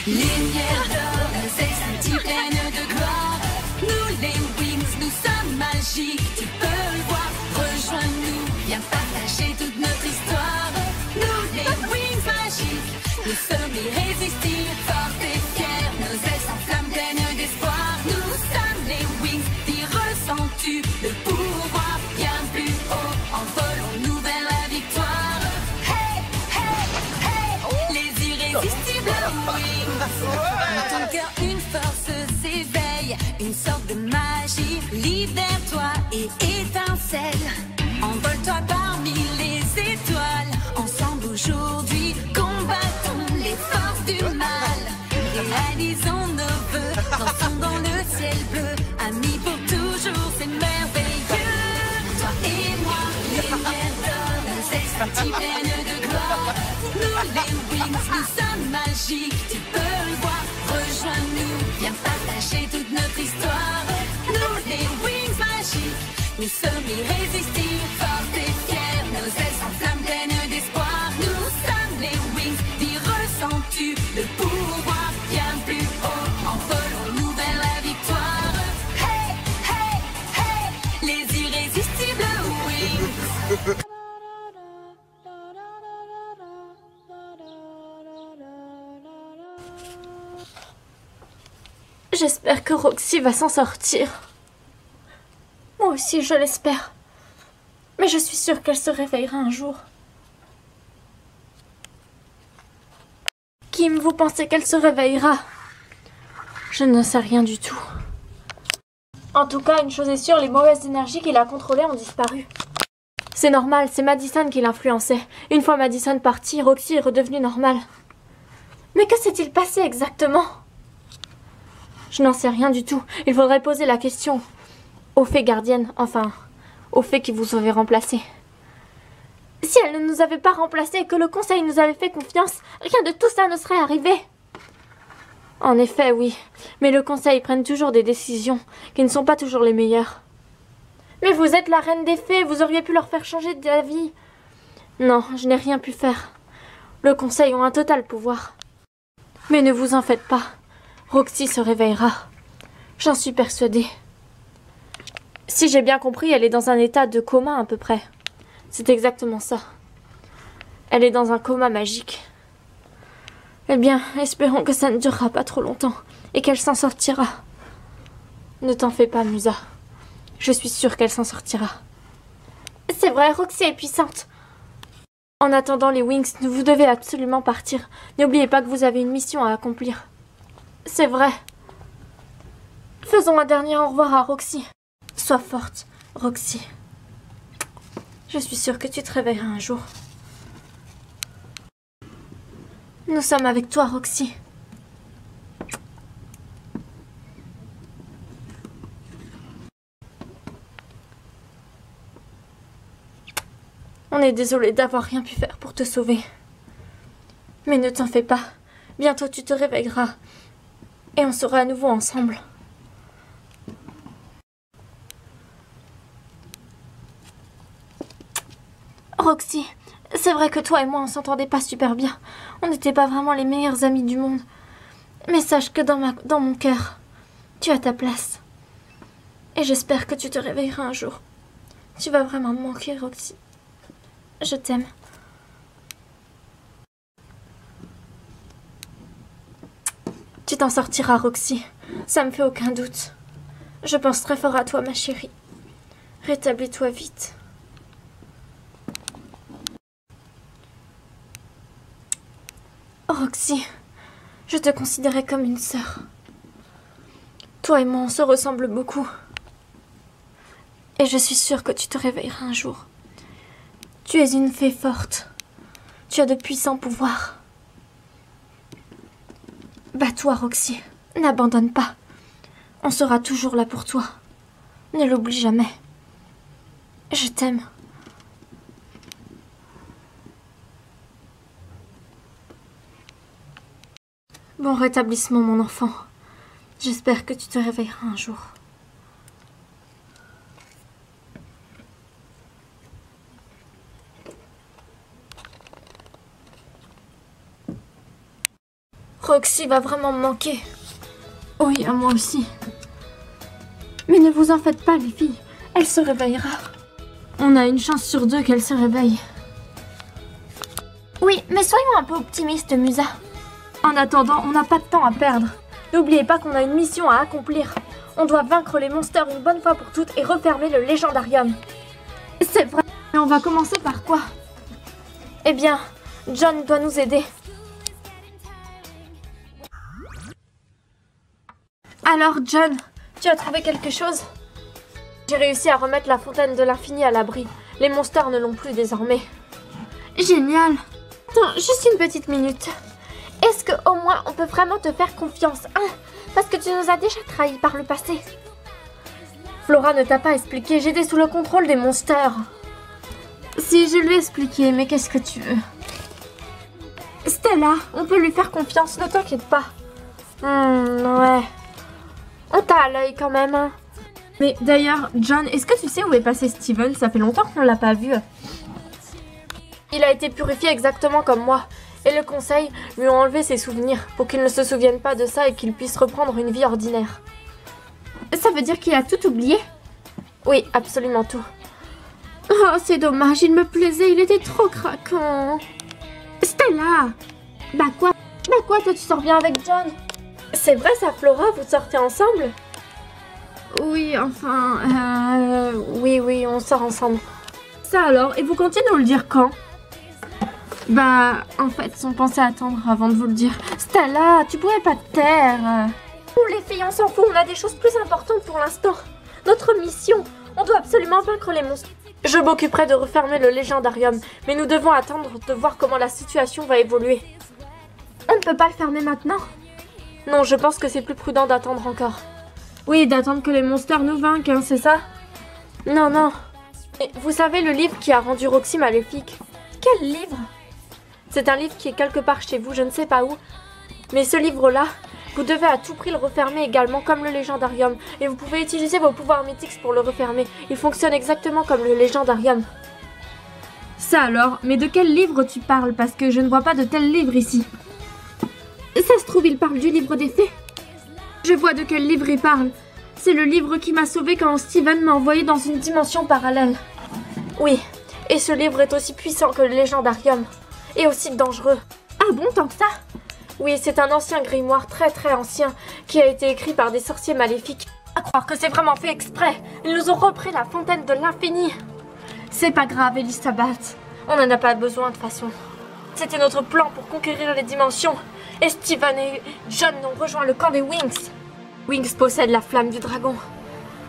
Lumière d'or, nos ailes scintillent pleines de gloire. Nous les Wings, nous sommes magiques, tu peux le voir. Rejoins-nous, viens partager toute notre histoire. Nous les Wings magiques, nous sommes irrésistibles, forts et fiers. Nos ailes s'enflamment pleines d'espoir. Nous sommes les Wings, y ressens-tu le pouvoir? Bien plus haut, envolons-nous vers la victoire. Hey, hey, hey, les irrésistibles Wings. Dans ton cœur, une force s'éveille, une sorte de magie. Libère-toi et étincelle. Envole-toi parmi les étoiles. Ensemble aujourd'hui, combattons les forces du mal. Réalisons nos vœux, dansons dans le ciel bleu. Amis pour toujours, c'est merveilleux. Toi et moi, lumière d'or, nos ailes scintillent pleines de gloire. Nous les Wings, nous sommes magiques, tu peux le voir. Rejoins-nous, viens partager toute notre histoire. Nous les Wings magiques, nous sommes irrésistibles, forts et fiers. Nos ailes s'enflamment pleines d'espoir. Nous sommes les Wings, y ressens-tu le pouvoir? Bien plus haut, envolons-nous vers la victoire. Hey, hey, hey, les irrésistibles Wings. J'espère que Roxy va s'en sortir. Moi aussi, je l'espère. Mais je suis sûre qu'elle se réveillera un jour. Kim, vous pensez qu'elle se réveillera? Je ne sais rien du tout. En tout cas, une chose est sûre, les mauvaises énergies qu'il a contrôlées ont disparu. C'est normal, c'est Madison qui l'influençait. Une fois Madison partie, Roxy est redevenue normale. Mais que s'est-il passé exactement? Je n'en sais rien du tout. Il faudrait poser la question aux fées gardiennes, enfin, aux fées qui vous avaient remplacé. Si elles ne nous avaient pas remplacés et que le conseil nous avait fait confiance, rien de tout ça ne serait arrivé. En effet, oui. Mais le conseil prenne toujours des décisions qui ne sont pas toujours les meilleures. Mais vous êtes la reine des fées, vous auriez pu leur faire changer d'avis. Non, je n'ai rien pu faire. Le conseil ont un total pouvoir. Mais ne vous en faites pas. Roxy se réveillera. J'en suis persuadée. Si j'ai bien compris, elle est dans un état de coma à peu près. C'est exactement ça. Elle est dans un coma magique. Eh bien, espérons que ça ne durera pas trop longtemps et qu'elle s'en sortira. Ne t'en fais pas, Musa. Je suis sûre qu'elle s'en sortira. C'est vrai, Roxy est puissante. En attendant les Wings, vous devez absolument partir. N'oubliez pas que vous avez une mission à accomplir. C'est vrai. Faisons un dernier au revoir à Roxy. Sois forte, Roxy. Je suis sûre que tu te réveilleras un jour. Nous sommes avec toi, Roxy. On est désolé d'avoir rien pu faire pour te sauver. Mais ne t'en fais pas. Bientôt tu te réveilleras. Et on sera à nouveau ensemble. Roxy, c'est vrai que toi et moi on s'entendait pas super bien. On n'était pas vraiment les meilleurs amis du monde. Mais sache que dans mon cœur, tu as ta place. Et j'espère que tu te réveilleras un jour. Tu vas vraiment me manquer, Roxy. Je t'aime. Tu t'en sortiras, Roxy. Ça me fait aucun doute. Je pense très fort à toi, ma chérie. Rétablis-toi vite. Roxy, je te considérais comme une sœur. Toi et moi, on se ressemble beaucoup. Et je suis sûre que tu te réveilleras un jour. Tu es une fée forte. Tu as de puissants pouvoirs. Bats-toi, Roxy. N'abandonne pas. On sera toujours là pour toi. Ne l'oublie jamais. Je t'aime. Bon rétablissement, mon enfant. J'espère que tu te réveilleras un jour. Roxy va vraiment me manquer. Oui, à moi aussi. Mais ne vous en faites pas, les filles. Elle se réveillera. On a une chance sur 2 qu'elle se réveille. Oui, mais soyons un peu optimistes, Musa. En attendant, on n'a pas de temps à perdre. N'oubliez pas qu'on a une mission à accomplir. On doit vaincre les monsters une bonne fois pour toutes et refermer le légendarium. C'est vrai. Mais on va commencer par quoi? Eh bien, John doit nous aider. Alors, John, tu as trouvé quelque chose? J'ai réussi à remettre la fontaine de l'infini à l'abri. Les monsters ne l'ont plus désormais. Génial. Attends, juste une petite minute. Est-ce qu'au moins on peut vraiment te faire confiance, hein? Parce que tu nous as déjà trahis par le passé. Flora ne t'a pas expliqué, j'étais sous le contrôle des monsters. Si, je lui ai expliqué, mais qu'est-ce que tu veux? Stella, on peut lui faire confiance, ne t'inquiète pas. Ouais. On t'a à l'œil quand même, hein. Mais d'ailleurs, John, est-ce que tu sais où est passé Steven? Ça fait longtemps qu'on ne l'a pas vu. Il a été purifié exactement comme moi. Et le conseil lui a enlevé ses souvenirs pour qu'il ne se souvienne pas de ça et qu'il puisse reprendre une vie ordinaire. Ça veut dire qu'il a tout oublié? Oui, absolument tout. Oh, c'est dommage, il me plaisait, il était trop craquant. Stella! Bah quoi, toi tu sors bien avec John? C'est vrai ça, Flora, vous sortez ensemble? Oui, enfin... Oui, on sort ensemble. Ça alors, et vous comptez nous le dire quand? Bah, en fait, on pensait attendre avant de vous le dire. Stella, tu pourrais pas te taire. Oh, les filles, on s'en fout, on a des choses plus importantes pour l'instant. Notre mission, on doit absolument vaincre les monstres. Je m'occuperai de refermer le légendarium, mais nous devons attendre de voir comment la situation va évoluer. On ne peut pas le fermer maintenant? Non, je pense que c'est plus prudent d'attendre encore. Oui, d'attendre que les monsters nous vainquent, hein, c'est ça? Non. Et vous savez le livre qui a rendu Roxy maléfique? Quel livre? C'est un livre qui est quelque part chez vous, je ne sais pas où. Mais ce livre-là, vous devez à tout prix le refermer également comme le légendarium. Et vous pouvez utiliser vos pouvoirs mythiques pour le refermer. Il fonctionne exactement comme le légendarium. Ça alors, mais de quel livre tu parles? Parce que je ne vois pas de tel livre ici. Ça se trouve, il parle du livre des fées. Je vois de quel livre il parle. C'est le livre qui m'a sauvée quand Steven m'a envoyé dans une dimension parallèle. Oui, et ce livre est aussi puissant que le légendarium. Et aussi dangereux. Ah bon, tant que ça? Oui, c'est un ancien grimoire très ancien qui a été écrit par des sorciers maléfiques. À croire que c'est vraiment fait exprès. Ils nous ont repris la fontaine de l'infini. C'est pas grave, Elisabeth. On n'en a pas besoin de toute façon. C'était notre plan pour conquérir les dimensions. Et Steven et John ont rejoint le camp des Wings. Wings possède la flamme du dragon.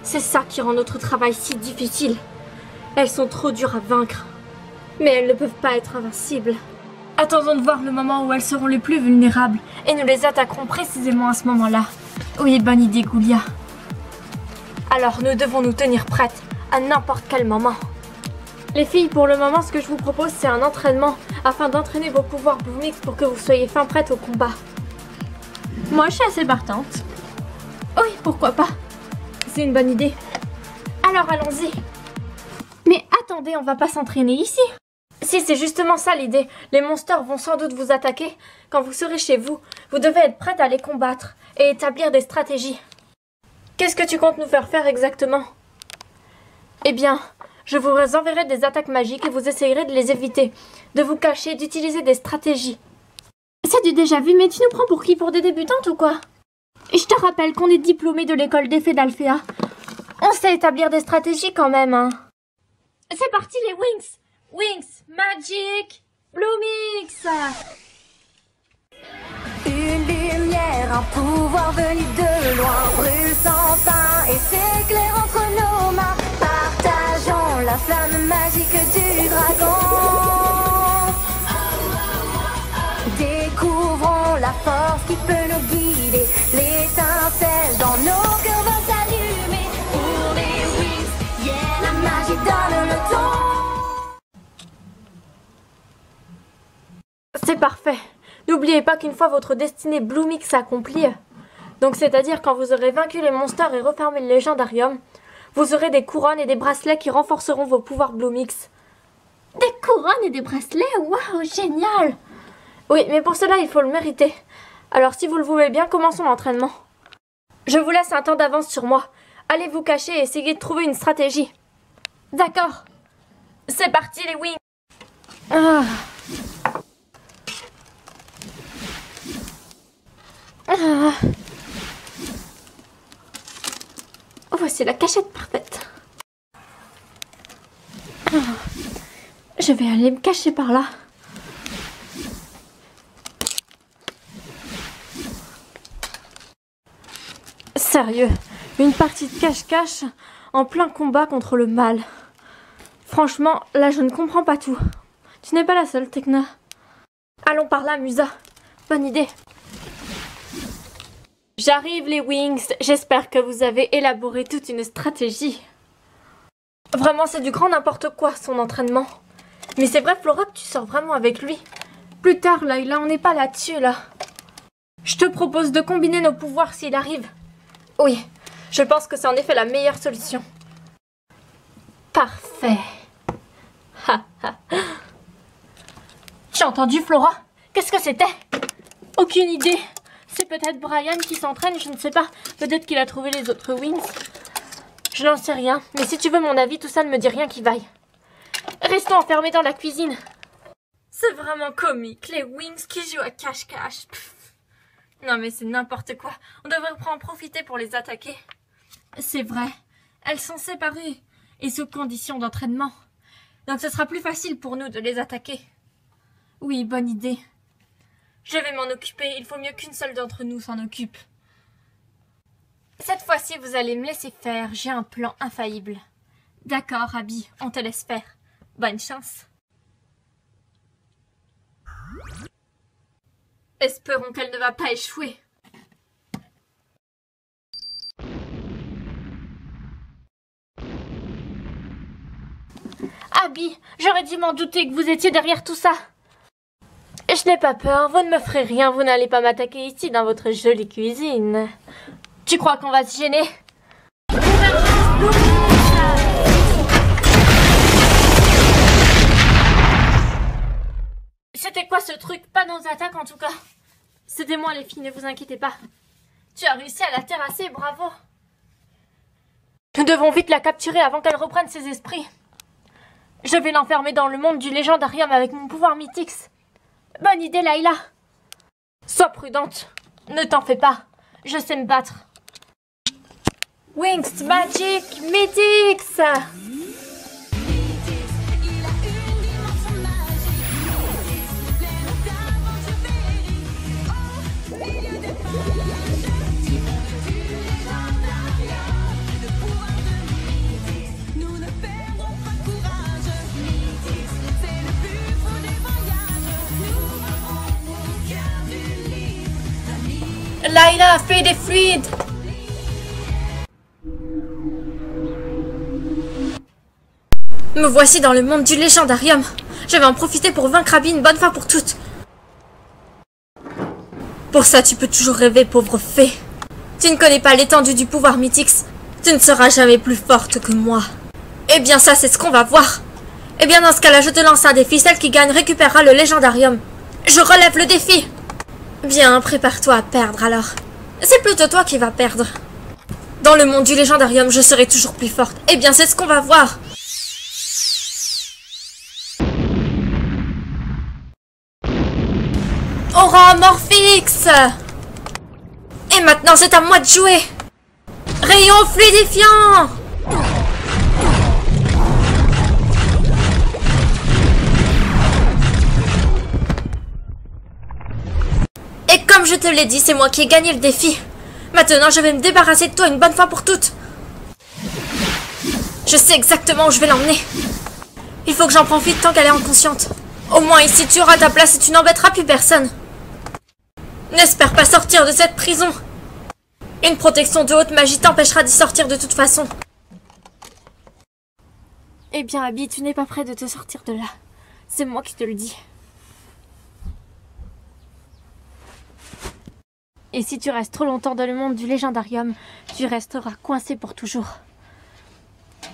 C'est ça qui rend notre travail si difficile. Elles sont trop dures à vaincre. Mais elles ne peuvent pas être invincibles. Attendons de voir le moment où elles seront les plus vulnérables. Et nous les attaquerons précisément à ce moment-là. Oui, bonne idée, Goulia. Alors nous devons nous tenir prêtes à n'importe quel moment. Les filles, pour le moment, ce que je vous propose, c'est un entraînement afin d'entraîner vos pouvoirs Bloomix pour que vous soyez fin prêtes au combat. Moi, je suis assez partante. Oui, pourquoi pas? C'est une bonne idée. Alors, allons-y. Mais attendez, on va pas s'entraîner ici. Si, c'est justement ça l'idée. Les monsters vont sans doute vous attaquer. Quand vous serez chez vous, vous devez être prête à les combattre et établir des stratégies. Qu'est-ce que tu comptes nous faire faire exactement? Eh bien, je vous enverrai des attaques magiques et vous essayerez de les éviter, de vous cacher, d'utiliser des stratégies. C'est du déjà vu, mais tu nous prends pour qui? Pour des débutantes ou quoi? Je te rappelle qu'on est diplômés de l'école des fées d'Alphéa. On sait établir des stratégies quand même, hein. C'est parti les Wings! Wings, Magic, Bloomix! Une lumière, un pouvoir venu de loin, brûle sans fin et s'éclaire entre nos mains. Partageons la flamme magique du dragon. Découvrons la force qui peut nous guider. L'étincelle dans nos cœurs va s'allumer. Pour les Wings, yeah, la magie donne le ton. C'est parfait. N'oubliez pas qu'une fois votre destinée Bloomix accomplie, donc c'est-à-dire quand vous aurez vaincu les monsters et refermé le légendarium, vous aurez des couronnes et des bracelets qui renforceront vos pouvoirs Bloomix. Des couronnes et des bracelets? Waouh, génial! Oui, mais pour cela, il faut le mériter. Alors si vous le voulez bien, commençons l'entraînement. Je vous laisse un temps d'avance sur moi. Allez vous cacher et essayez de trouver une stratégie. D'accord. C'est parti les wings. Ah. Ah. Voici la cachette parfaite. Ah. Je vais aller me cacher par là. Sérieux, une partie de cache-cache en plein combat contre le mal. Franchement, là je ne comprends pas tout. Tu n'es pas la seule, Tekna. Allons par là, Musa. Bonne idée. J'arrive les Wings, j'espère que vous avez élaboré toute une stratégie. Vraiment, c'est du grand n'importe quoi son entraînement. Mais c'est vrai, Flora, que tu sors vraiment avec lui. Plus tard, Layla, on n'est pas là-dessus, là. Je te propose de combiner nos pouvoirs s'il arrive. Oui, je pense que c'est en effet la meilleure solution. Parfait. Tu as entendu, Flora? Qu'est-ce que c'était? Aucune idée. C'est peut-être Brian qui s'entraîne, je ne sais pas. Peut-être qu'il a trouvé les autres Wings. Je n'en sais rien, mais si tu veux mon avis, tout ça ne me dit rien qui vaille. Restons enfermés dans la cuisine. C'est vraiment comique, les Wings qui jouent à cache-cache. Non mais c'est n'importe quoi. On devrait en profiter pour les attaquer. C'est vrai. Elles sont séparées et sous conditions d'entraînement. Donc ce sera plus facile pour nous de les attaquer. Oui, bonne idée. Je vais m'en occuper. Il faut mieux qu'une seule d'entre nous s'en occupe. Cette fois-ci, vous allez me laisser faire. J'ai un plan infaillible. D'accord, Abby, on te laisse faire. Bonne chance. Espérons qu'elle ne va pas échouer. Abby, j'aurais dû m'en douter que vous étiez derrière tout ça. Je n'ai pas peur, vous ne me ferez rien, vous n'allez pas m'attaquer ici dans votre jolie cuisine. Tu crois qu'on va se gêner? C'était quoi ce truc? Pas nos attaques en tout cas. C'était moi les filles, ne vous inquiétez pas. Tu as réussi à la terrasser, bravo. Nous devons vite la capturer avant qu'elle reprenne ses esprits. Je vais l'enfermer dans le monde du légendarium avec mon pouvoir Mythix. Bonne idée, Layla. Sois prudente. Ne t'en fais pas. Je sais me battre. Wings Magic Mythix. Layla, fais des fluides. Me voici dans le monde du légendarium. Je vais en profiter pour vaincre Abby une bonne fois pour toutes. Pour ça, tu peux toujours rêver, pauvre fée. Tu ne connais pas l'étendue du pouvoir Mythix. Tu ne seras jamais plus forte que moi. Eh bien, ça, c'est ce qu'on va voir. Eh bien, dans ce cas-là, je te lance un défi. Celle qui gagne récupérera le légendarium. Je relève le défi. Bien, prépare-toi à perdre alors. C'est plutôt toi qui vas perdre. Dans le monde du légendarium, je serai toujours plus forte. Eh bien, c'est ce qu'on va voir. Aura Morphix. Et maintenant, c'est à moi de jouer. Rayon fluidifiant. Et comme je te l'ai dit, c'est moi qui ai gagné le défi. Maintenant, je vais me débarrasser de toi une bonne fois pour toutes. Je sais exactement où je vais l'emmener. Il faut que j'en profite tant qu'elle est inconsciente. Au moins ici, tu auras ta place et tu n'embêteras plus personne. N'espère pas sortir de cette prison. Une protection de haute magie t'empêchera d'y sortir de toute façon. Eh bien, Abby, tu n'es pas prêt de te sortir de là. C'est moi qui te le dis. Et si tu restes trop longtemps dans le monde du légendarium, tu resteras coincé pour toujours.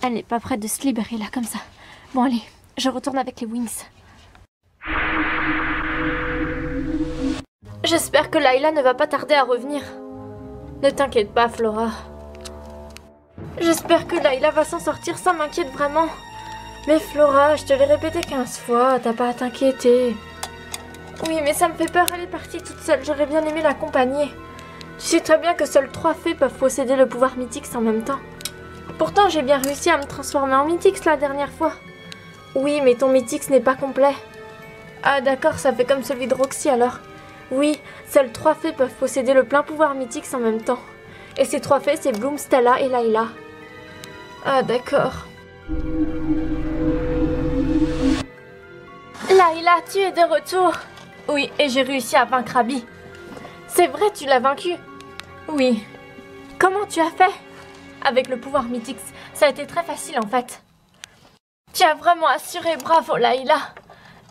Elle n'est pas prête de se libérer là comme ça. Bon allez, je retourne avec les Wings. J'espère que Layla ne va pas tarder à revenir. Ne t'inquiète pas, Flora. J'espère que Layla va s'en sortir, ça m'inquiète vraiment. Mais Flora, je te l'ai répété 15 fois, t'as pas à t'inquiéter. Oui, mais ça me fait peur, elle est partie toute seule, j'aurais bien aimé l'accompagner. Tu sais très bien que seules 3 fées peuvent posséder le pouvoir Mythix en même temps. Pourtant, j'ai bien réussi à me transformer en Mythix la dernière fois. Oui, mais ton Mythix n'est pas complet. Ah d'accord, ça fait comme celui de Roxy alors. Oui, seules 3 fées peuvent posséder le plein pouvoir Mythix en même temps. Et ces 3 fées, c'est Bloom, Stella et Layla. Ah d'accord. Layla, tu es de retour. Oui, et j'ai réussi à vaincre Abby. C'est vrai, tu l'as vaincu. Oui. Comment tu as fait? Avec le pouvoir Mythix, ça a été très facile en fait. Tu as vraiment assuré, bravo Layla.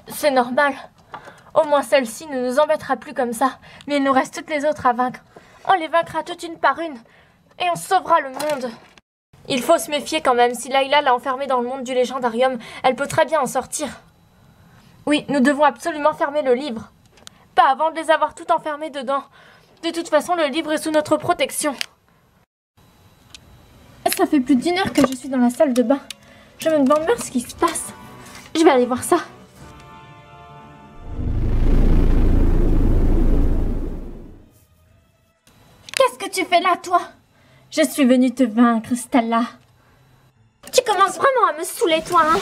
C'est normal. Au moins celle-ci ne nous embêtera plus comme ça. Mais il nous reste toutes les autres à vaincre. On les vaincra toutes une par une. Et on sauvera le monde. Il faut se méfier quand même. Si Layla l'a enfermée dans le monde du légendarium, elle peut très bien en sortir. Oui, nous devons absolument fermer le livre. Pas avant de les avoir toutes enfermées dedans. De toute façon, le livre est sous notre protection. Ça fait plus d'1 heure que je suis dans la salle de bain. Je me demande bien ce qui se passe. Je vais aller voir ça. Qu'est-ce que tu fais là, toi? Je suis venue te vaincre, Stella. Tu commences vraiment à me saouler, toi, hein?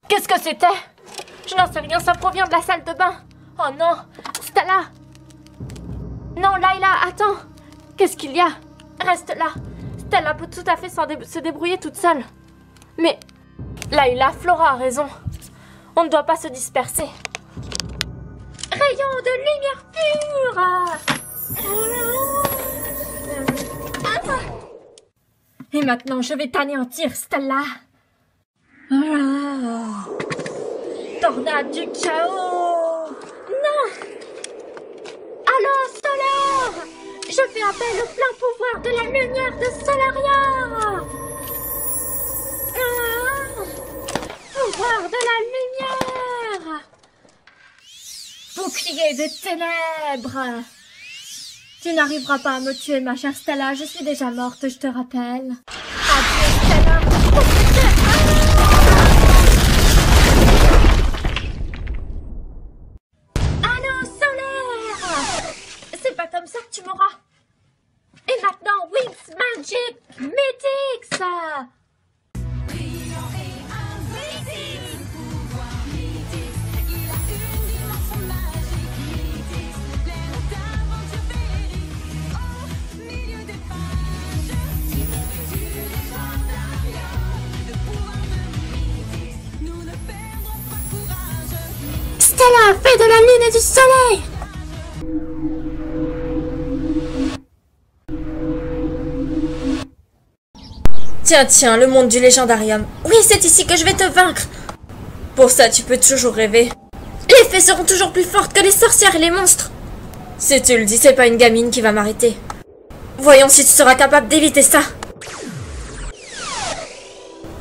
Qu'est-ce que c'était? Je n'en sais rien, ça provient de la salle de bain. Oh non, Stella. Non, Layla, attends. Qu'est-ce qu'il y a? Reste là. Stella peut tout à fait se débrouiller toute seule. Mais Layla, Flora a raison. On ne doit pas se disperser. Rayon de lumière pure. Et maintenant, je vais t'anéantir, Stella. Tornade du chaos. Non. Allô, Solar. Je fais appel au plein pouvoir de la lumière de Solaria. Pouvoir de la lumière. Bouclier de ténèbres. Tu n'arriveras pas à me tuer, ma chère Stella. Je suis déjà morte, je te rappelle. Adieu, Stella. Allô, Solaire. C'est pas comme ça que tu m'auras. Et maintenant, Wings Magic Mythix. Stella, fée de la lune et du soleil. Tiens, tiens, le monde du légendarium. Oui, c'est ici que je vais te vaincre. Pour ça, tu peux toujours rêver. Les fées seront toujours plus fortes que les sorcières et les monstres. Si tu le dis, c'est pas une gamine qui va m'arrêter. Voyons si tu seras capable d'éviter ça.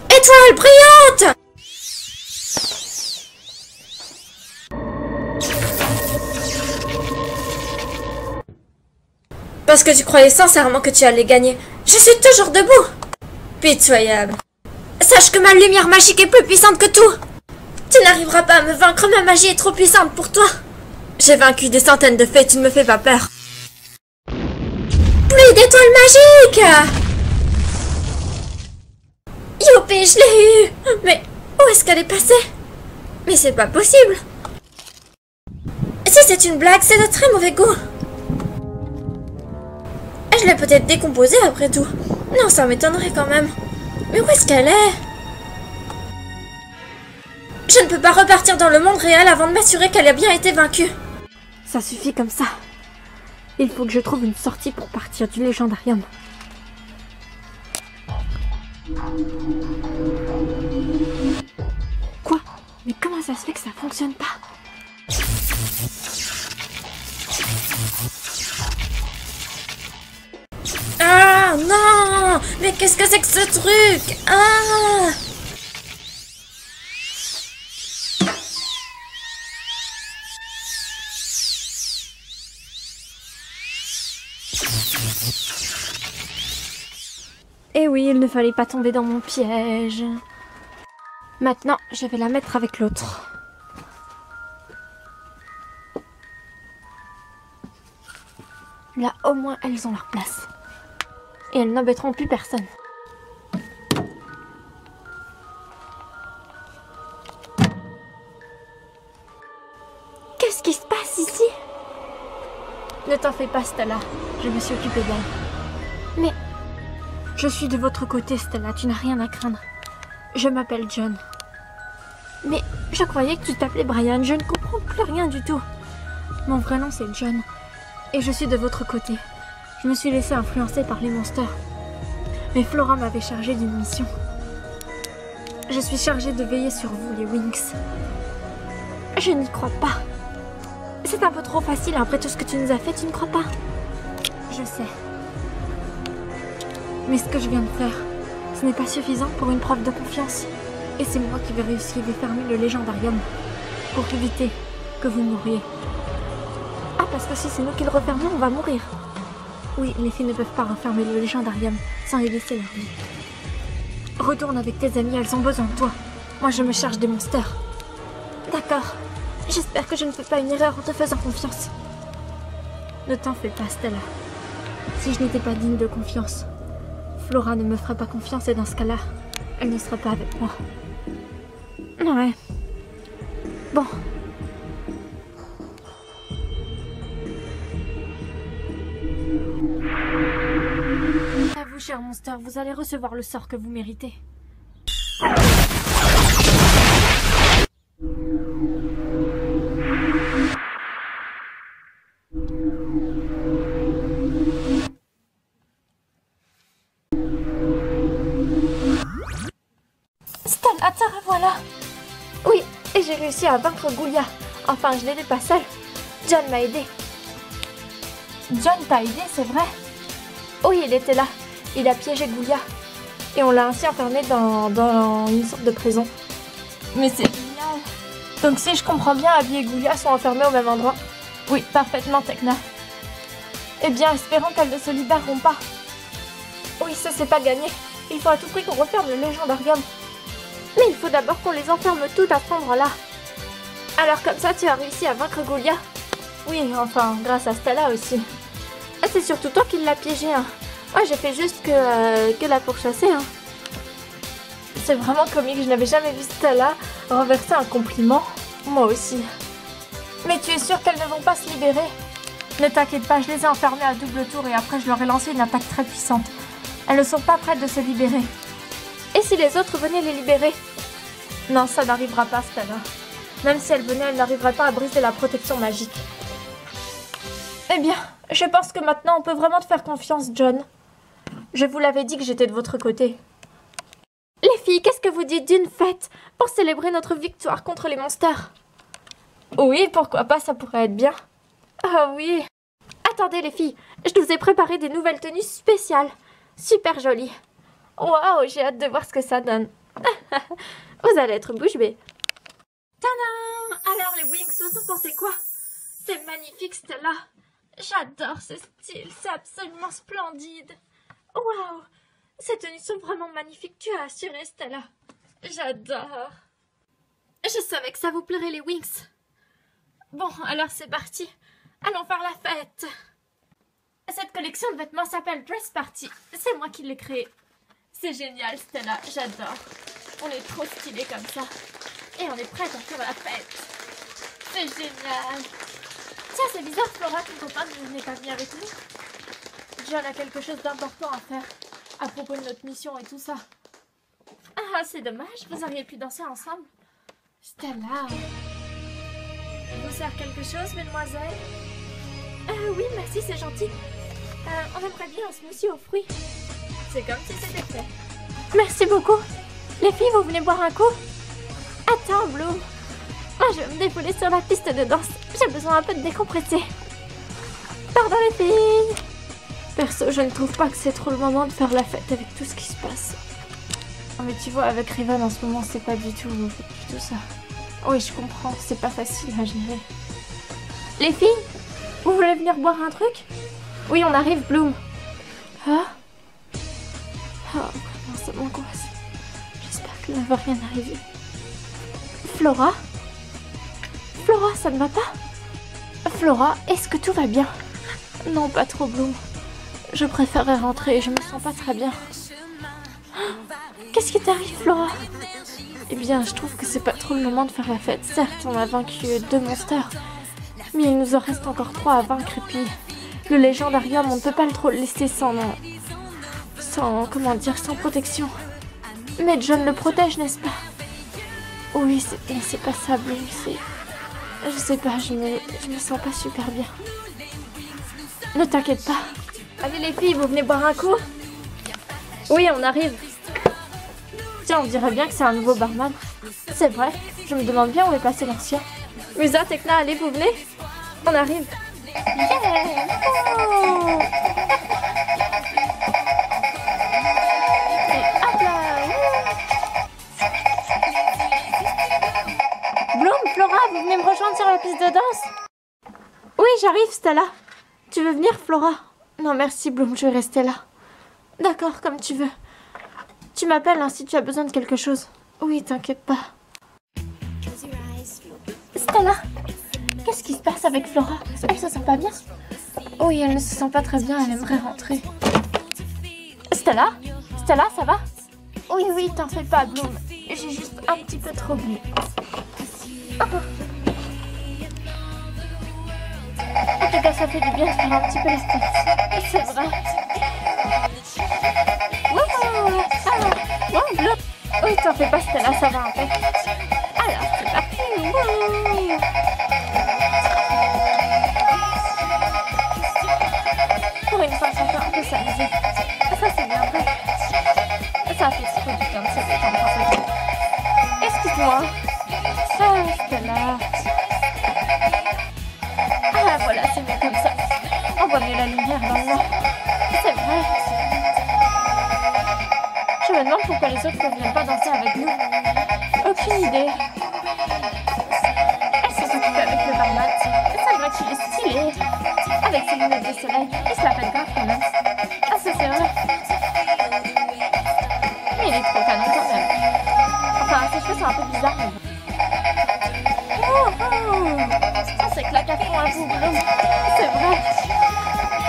Étoile brillante! Parce que tu croyais sincèrement que tu allais gagner. Je suis toujours debout. Pitoyable. Sache que ma lumière magique est plus puissante que tout. Tu n'arriveras pas à me vaincre, ma magie est trop puissante pour toi. J'ai vaincu des centaines de fées, tu ne me fais pas peur. Pluie d'étoiles magiques. Youpi, je l'ai eu. Mais où est-ce qu'elle est passée? Mais c'est pas possible. Si c'est une blague, c'est de très mauvais goût. Je l'ai peut-être décomposée après tout. Non, ça m'étonnerait quand même. Mais où est-ce qu'elle est? Je ne peux pas repartir dans le monde réel avant de m'assurer qu'elle a bien été vaincue. Ça suffit comme ça. Il faut que je trouve une sortie pour partir du légendarium. Quoi? Mais comment ça se fait que ça fonctionne pas? Ah non! Mais qu'est-ce que c'est que ce truc? Ah! Eh oui, il ne fallait pas tomber dans mon piège. Maintenant, je vais la mettre avec l'autre. Là, au moins, elles ont leur place. Et elles n'embêteront plus personne. Qu'est-ce qui se passe ici? Ne t'en fais pas, Stella. Je me suis occupée d'elle. Mais... je suis de votre côté, Stella. Tu n'as rien à craindre. Je m'appelle John. Mais je croyais que tu t'appelais Brian. Je ne comprends plus rien du tout. Mon vrai nom, c'est John. Et je suis de votre côté. Je me suis laissée influencer par les monsters. Mais Flora m'avait chargée d'une mission. Je suis chargée de veiller sur vous, les Winx. Je n'y crois pas. C'est un peu trop facile après tout ce que tu nous as fait, tu ne crois pas? Je sais. Mais ce que je viens de faire, ce n'est pas suffisant pour une preuve de confiance. Et c'est moi qui vais réussir à fermer le légendarium pour éviter que vous mouriez. Ah, parce que si c'est nous qui le refermons, on va mourir. Oui, les filles ne peuvent pas refermer le légendarium sans y laisser leur vie. Retourne avec tes amis, elles ont besoin de toi. Moi, je me charge des monsters. D'accord. J'espère que je ne fais pas une erreur en te faisant confiance. Ne t'en fais pas, Stella. Si je n'étais pas digne de confiance, Flora ne me ferait pas confiance et dans ce cas-là, elle ne serait pas avec moi. Ouais. Bon. À vous, cher monster, vous allez recevoir le sort que vous méritez. Stella, te revoilà. Oui, et j'ai réussi à vaincre Ghoulia. Enfin, je n'étais pas seule. John m'a aidé. John t'a aidé, c'est vrai? Oui, il était là. Il a piégé Ghoulia. Et on l'a ainsi enfermé dans une sorte de prison. Mais c'est génial. Donc si je comprends bien, Abby et Ghoulia sont enfermés au même endroit. Oui, parfaitement, Tekna. Eh bien, espérons qu'elles ne se libéreront pas. Oui, ça c'est pas gagné. Il faut à tout prix qu'on referme le légendarium. Mais il faut d'abord qu'on les enferme toutes à cet endroit-là. Alors comme ça, tu as réussi à vaincre Ghoulia? Oui, enfin, grâce à Stella aussi. Ah, c'est surtout toi qui l'as piégé, hein. Moi, j'ai fait juste que la pourchasser, hein. C'est vraiment comique, je n'avais jamais vu Stella renverser un compliment. Moi aussi. Mais tu es sûre qu'elles ne vont pas se libérer? Ne t'inquiète pas, je les ai enfermées à double tour et après je leur ai lancé une attaque très puissante. Elles ne sont pas prêtes de se libérer. Et si les autres venaient les libérer? Non, ça n'arrivera pas, Stella. Même si elles venaient, elles n'arriveraient pas à briser la protection magique. Eh bien, je pense que maintenant on peut vraiment te faire confiance, John. Je vous l'avais dit que j'étais de votre côté. Les filles, qu'est-ce que vous dites d'une fête pour célébrer notre victoire contre les monsters? Oui, pourquoi pas, ça pourrait être bien. Ah oui. Attendez les filles, je vous ai préparé des nouvelles tenues spéciales. Super jolies. Waouh, j'ai hâte de voir ce que ça donne. Vous allez être bouche bée. Tadam! Alors les Winx, vous en pensez quoi? C'est magnifique, Stella. J'adore ce style, c'est absolument splendide. Waouh! Ces tenues sont vraiment magnifiques, tu as assuré, Stella. J'adore. Je savais que ça vous plairait, les Winx. Bon, alors c'est parti. Allons faire la fête. Cette collection de vêtements s'appelle Dress Party. C'est moi qui l'ai créée. C'est génial, Stella, j'adore. On est trop stylés comme ça. Et on est prête à faire la fête. C'est génial. Tiens, c'est bizarre, Flora, ton copain n'est pas venu avec nous. John a quelque chose d'important à faire à propos de notre mission et tout ça. Ah, c'est dommage, vous auriez pu danser ensemble. Stella. Vous sert quelque chose, mesdemoiselles? Oui, merci, c'est gentil. On aimerait bien un smoothie aux fruits. C'est comme si c'était fait. Merci beaucoup. Les filles, vous venez boire un coup? Attends, Bloom. Moi, je vais me défouler sur la piste de danse. J'ai besoin un peu de décompresser. Pardon, les filles. Perso, je ne trouve pas que c'est trop le moment de faire la fête avec tout ce qui se passe. Non, mais tu vois, avec Riven en ce moment, c'est pas du tout ça. Oui, je comprends, c'est pas facile à gérer. Les filles, vous voulez venir boire un truc? Oui, on arrive, Bloom. Ah? Oh, comment ça m'angoisse. J'espère qu'il ne va rien arriver. Flora? Flora, ça ne va pas? Flora, est-ce que tout va bien? Non, pas trop, Bloom. Je préférerais rentrer, je me sens pas très bien. Qu'est-ce qui t'arrive, Flora? Eh bien, je trouve que c'est pas trop le moment de faire la fête. Certes, on a vaincu 2 monsters, mais il nous en reste encore 3 à vaincre et puis... Le légendarium, on ne peut pas trop le laisser sans protection. Mais John le protège, n'est-ce pas? Oui, c'est pas ça, Bloom, c'est... Je sais pas, je me sens pas super bien. Ne t'inquiète pas. Allez les filles, vous venez boire un coup? Oui, on arrive. Tiens, on dirait bien que c'est un nouveau barman. C'est vrai, je me demande bien où est passé l'ancien. Musa, Tekna, allez, vous venez? On arrive. Yeah! Oh! Et hop là! Bloom, Flora, vous venez me rejoindre sur la piste de danse? Oui, j'arrive, Stella. Tu veux venir, Flora? Non, merci, Bloom, je vais rester là. D'accord, comme tu veux. Tu m'appelles hein, si tu as besoin de quelque chose. Oui, t'inquiète pas. Stella, qu'est-ce qui se passe avec Flora? Elle se sent pas bien? Oui, elle ne se sent pas très bien, elle aimerait rentrer. Stella? Stella, ça va? Oui, oui, t'en fais pas, Bloom. J'ai juste un petit peu trop bu. Oh. En tout cas, ça fait du bien de faire un petit peu l'espace. C'est vrai. Wouhou! Ah, wow, Bloom. Oui, t'en fais pas, Stella, ça va un peu. Alors, c'est parti. Wouhou! Pour une fois, ça fait un peu s'amuser. Ça, c'est bien vrai. Ça fait trop du bien de se détendre un peu. Excuse-moi. Ah, Stella. Ah, voilà, c'est mieux comme ça. On voit mieux la lumière dans le noir. C'est vrai. Je me demande pourquoi les autres ne viennent pas danser avec nous. Aucune idée. Elle s'est occupée avec le barman. C'est vrai qu'il est stylé. Avec ses lunettes de soleil. Il se la pète grave quand même. Ah, ça c'est vrai. Mais il est trop canon quand même. Enfin, ses cheveux sont un peu bizarres. Mais... Oh, oh. Ça c'est claque à fond à vous, Bloom. C'est vrai.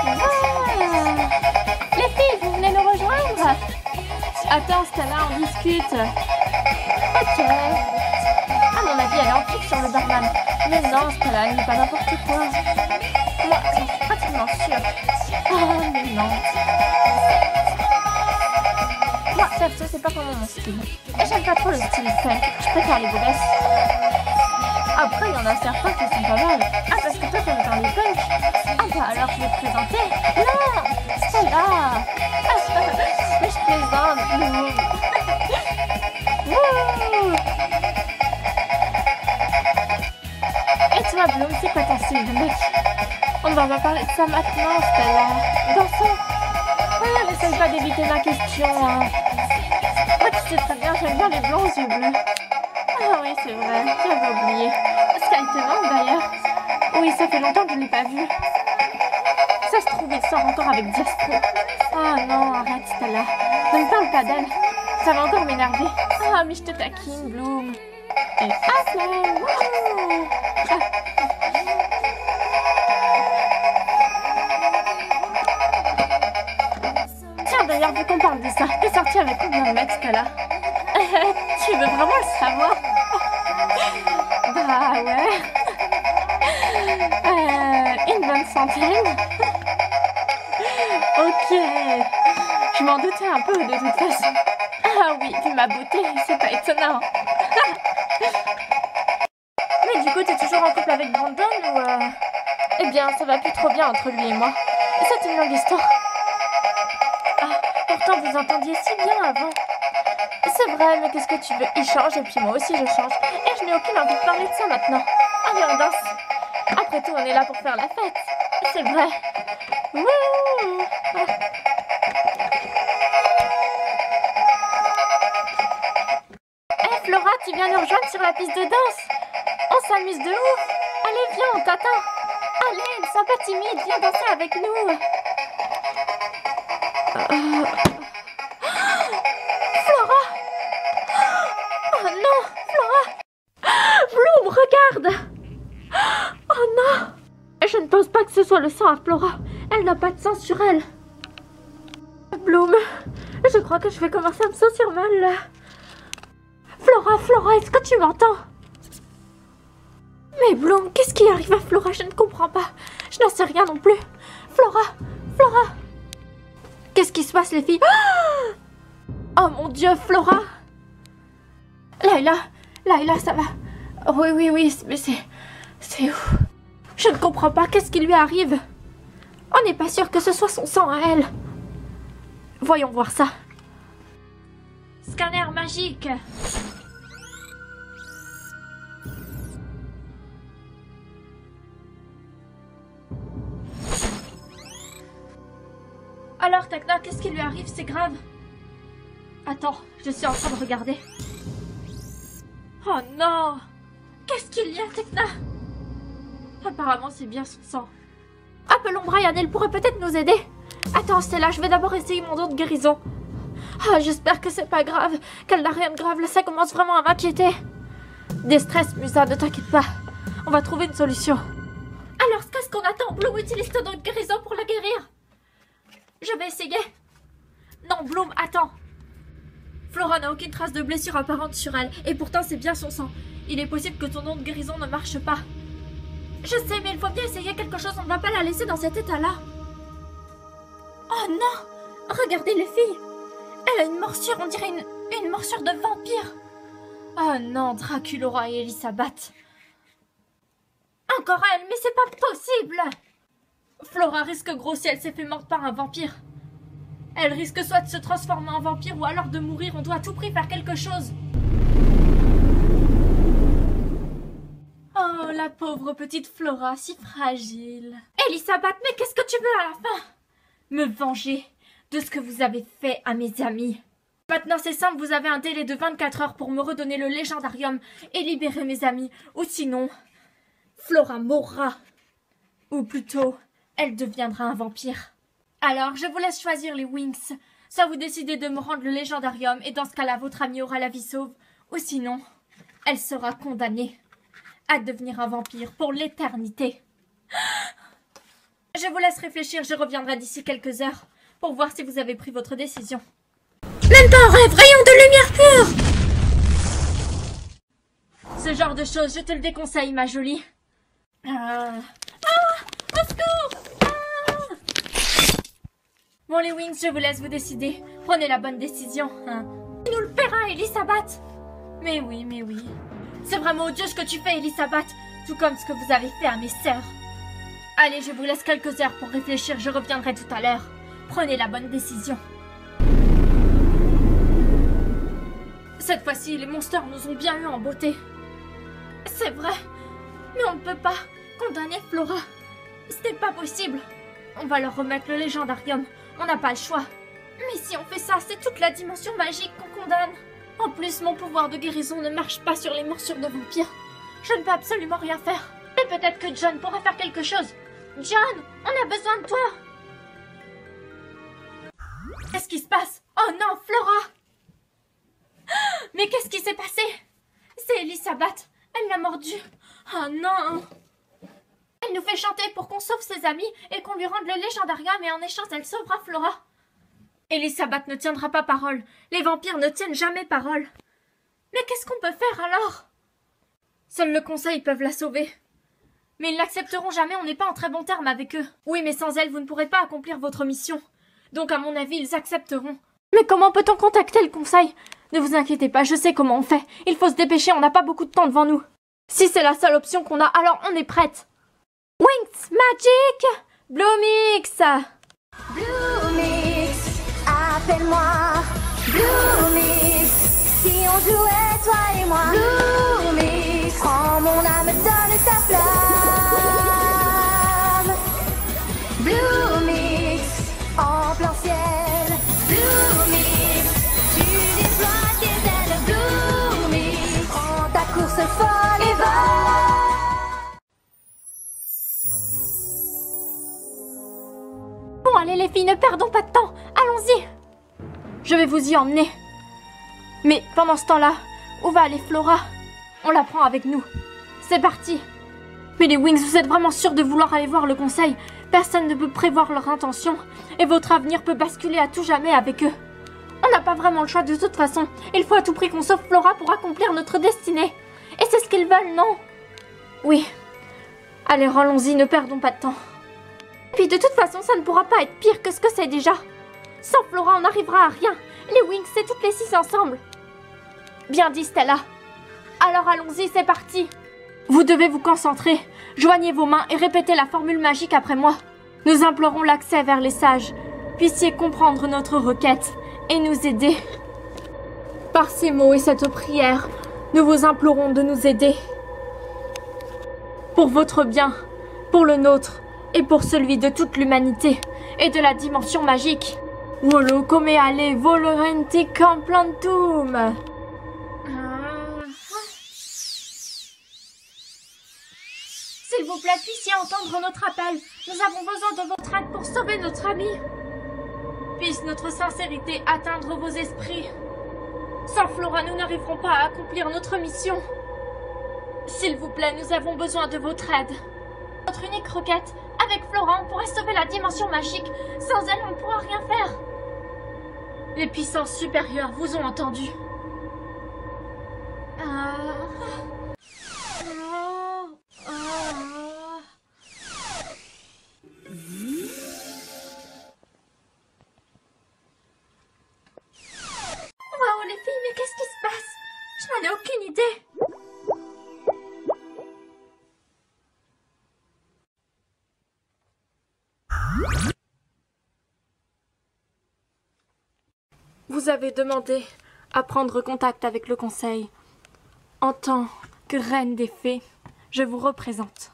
Ah. Les filles, vous venez nous rejoindre? Attends, Stella, on discute. Ok. À mon avis, elle est en pique sur le barman. Mais non, Stella, elle n'est pas n'importe quoi. Moi, j'en suis pratiquement sûre. Oh, mais non. Moi, perso, c'est pas vraiment mon style. Et j'aime pas trop le style funk. Je préfère les goddesses. Après, il y en a certains qui sont pas mal. Ah, parce que toi, t'aimes bien les punk. Ah bah, alors, je vais te présenter. Non, Stella. Mais je plaisante, Bloom. Et toi, Bloom, c'est quoi ton style de mec? On va pas parler de ça maintenant, Stella. Dansons. Ah, n'essaye pas d'éviter ma question, hein. Moi, tu sais très bien, j'aime bien les blancs aux yeux bleus. Ah oui, c'est vrai, j'avais oublié. Sky te manque d'ailleurs. Oui, ça fait longtemps que je ne l'ai pas vu. Ça se trouve, il sort encore avec Diastro. Ah non, arrête, Stella. Ne me parle pas d'elle. Ça va encore m'énerver. Ah, mais je te taquine, Bloom. Et hop là. Tiens, d'ailleurs, vu qu'on parle de ça, t'es sortie avec combien de mecs, Stella? Tu veux vraiment le savoir? Bah ouais. Une bonne centaine. Ok. Je m'en doutais un peu de toute façon. Ah oui, vu ma beauté, c'est pas étonnant. Mais du coup, t'es toujours en couple avec Brandon ou Eh bien, ça va plus trop bien entre lui et moi. C'est une longue histoire. Ah, pourtant vous entendiez si bien avant. C'est vrai, mais qu'est-ce que tu veux? Il change et puis moi aussi je change. Et je n'ai aucune envie de parler de ça maintenant. Allez, on danse. Après tout, on est là pour faire la fête. C'est vrai. Wouh! Hey Flora, tu viens nous rejoindre sur la piste de danse? On s'amuse de ouf. Allez, viens, on t'attend. Allez, ne sois pas timide, viens danser avec nous. Flora! Oh non, Flora! Bloom, regarde! Oh non! Je ne pense pas que ce soit le sang à Flora. Elle n'a pas de sang sur elle. Bloom, je crois que je vais commencer à me sentir mal là. Flora, est-ce que tu m'entends? Mais Bloom, qu'est-ce qui arrive à Flora? Je ne comprends pas. Je n'en sais rien non plus. Flora! Qu'est-ce qui se passe les filles? Oh mon Dieu, Flora! Layla, ça va? Oui, mais c'est ouf. Je ne comprends pas, qu'est-ce qui lui arrive? On n'est pas sûr que ce soit son sang à elle. Voyons voir ça. Scanner magique. Alors, Tekna, qu'est-ce qui lui arrive? C'est grave. Attends, je suis en train de regarder. Oh non! Qu'est-ce qu'il y a, Tekna? Apparemment, c'est bien son sang. Appelons Brian, elle pourrait peut-être nous aider. Attends, Stella, je vais d'abord essayer mon don de guérison. Ah, j'espère que c'est pas grave, qu'elle n'a rien de grave. Là, ça commence vraiment à m'inquiéter. Déstresse, Musa, ne t'inquiète pas. On va trouver une solution. Alors, qu'est-ce qu'on attend? Bloom utilise ton don de guérison pour la guérir. Je vais essayer. Non, Bloom, attends. Flora n'a aucune trace de blessure apparente sur elle, et pourtant c'est bien son sang. Il est possible que ton don de guérison ne marche pas. Je sais, mais il faut bien essayer quelque chose, on ne va pas la laisser dans cet état-là. Oh non! Regardez les filles! Elle a une morsure, on dirait une morsure de vampire. Oh non, Draculora et Elisabeth. Encore elle, mais c'est pas possible! Flora risque gros si elle s'est fait mordre par un vampire. Elle risque soit de se transformer en vampire ou alors de mourir, on doit à tout prix faire quelque chose. Oh, la pauvre petite Flora, si fragile. Elisabeth, mais qu'est-ce que tu veux à la fin? Me venger de ce que vous avez fait à mes amis. Maintenant c'est simple, vous avez un délai de 24 heures pour me redonner le légendarium et libérer mes amis. Ou sinon, Flora mourra. Ou plutôt, elle deviendra un vampire. Alors, je vous laisse choisir les Wings. Soit vous décidez de me rendre le légendarium et dans ce cas-là, votre amie aura la vie sauve. Ou sinon, elle sera condamnée à devenir un vampire pour l'éternité. Je vous laisse réfléchir, je reviendrai d'ici quelques heures pour voir si vous avez pris votre décision. Même pas un rêve, rayon de lumière pure! Ce genre de choses, je te le déconseille, ma jolie. Au secours! Bon, les Wings, je vous laisse vous décider. Prenez la bonne décision. Tu nous le paieras, Elisabeth. Mais oui. C'est vraiment odieux ce que tu fais, Elisabeth. Tout comme ce que vous avez fait à mes sœurs. Allez, je vous laisse quelques heures pour réfléchir. Je reviendrai tout à l'heure. Prenez la bonne décision. Cette fois-ci, les monsters nous ont bien eu en beauté. C'est vrai. Mais on ne peut pas condamner Flora. Ce n'est pas possible. On va leur remettre le légendarium. On n'a pas le choix. Mais si on fait ça, c'est toute la dimension magique qu'on condamne. En plus, mon pouvoir de guérison ne marche pas sur les morsures de vampires. Je ne peux absolument rien faire. Mais peut-être que John pourra faire quelque chose. John, on a besoin de toi. Qu'est-ce qui se passe? Oh non, Flora! Mais qu'est-ce qui s'est passé? C'est Elisabeth. Elle l'a mordu. Oh non! Elle nous fait chanter pour qu'on sauve ses amis et qu'on lui rende le légendarium et en échange elle sauvera Flora. Elisabeth ne tiendra pas parole. Les vampires ne tiennent jamais parole. Mais qu'est-ce qu'on peut faire alors? Seul le conseil peuvent la sauver. Mais ils n'accepteront jamais, on n'est pas en très bon terme avec eux. Oui, mais sans elle, vous ne pourrez pas accomplir votre mission. Donc à mon avis, ils accepteront. Mais comment peut-on contacter le conseil? Ne vous inquiétez pas, je sais comment on fait. Il faut se dépêcher, on n'a pas beaucoup de temps devant nous. Si c'est la seule option qu'on a, alors on est prête. Wings Magic Bloomix. Bloomix, appelle-moi Bloomix. Si on jouait toi et moi Bloomix, prends mon âme, donne ta flamme. Bloomix, en plein ciel Bloomix, tu déploies tes ailes Bloomix, prends ta course folle et va. Bon allez les filles, ne perdons pas de temps. Allons-y. Je vais vous y emmener. Mais pendant ce temps-là, où va aller Flora? On la prend avec nous. C'est parti. Mais les Wings, vous êtes vraiment sûrs de vouloir aller voir le conseil? Personne ne peut prévoir leur intention. Et votre avenir peut basculer à tout jamais avec eux. On n'a pas vraiment le choix de toute façon. Il faut à tout prix qu'on sauve Flora pour accomplir notre destinée. Et c'est ce qu'ils veulent, non? Oui. Allez, allons-y, ne perdons pas de temps. Puis de toute façon, ça ne pourra pas être pire que ce que c'est déjà. Sans Flora, on n'arrivera à rien. Les Wings, c'est toutes les 6 ensemble. Bien dit, Stella. Alors allons-y, c'est parti. Vous devez vous concentrer. Joignez vos mains et répétez la formule magique après moi. Nous implorons l'accès vers les sages. Puissiez comprendre notre requête et nous aider. Par ces mots et cette prière, nous vous implorons de nous aider. Pour votre bien, pour le nôtre et pour celui de toute l'humanité et de la dimension magique. Volo come ale volorenti complantum. S'il vous plaît, puissiez entendre notre appel. Nous avons besoin de votre aide pour sauver notre ami. Puisse notre sincérité atteindre vos esprits. Sans Flora, nous n'arriverons pas à accomplir notre mission. S'il vous plaît, nous avons besoin de votre aide. Notre unique requête, avec Flora, on pourrait sauver la dimension magique. Sans elle, on ne pourra rien faire. Les puissances supérieures vous ont entendu. Wow, les filles, mais qu'est-ce qui se passe? Je n'en ai aucune idée. Vous avez demandé à prendre contact avec le conseil. En tant que reine des fées, je vous représente.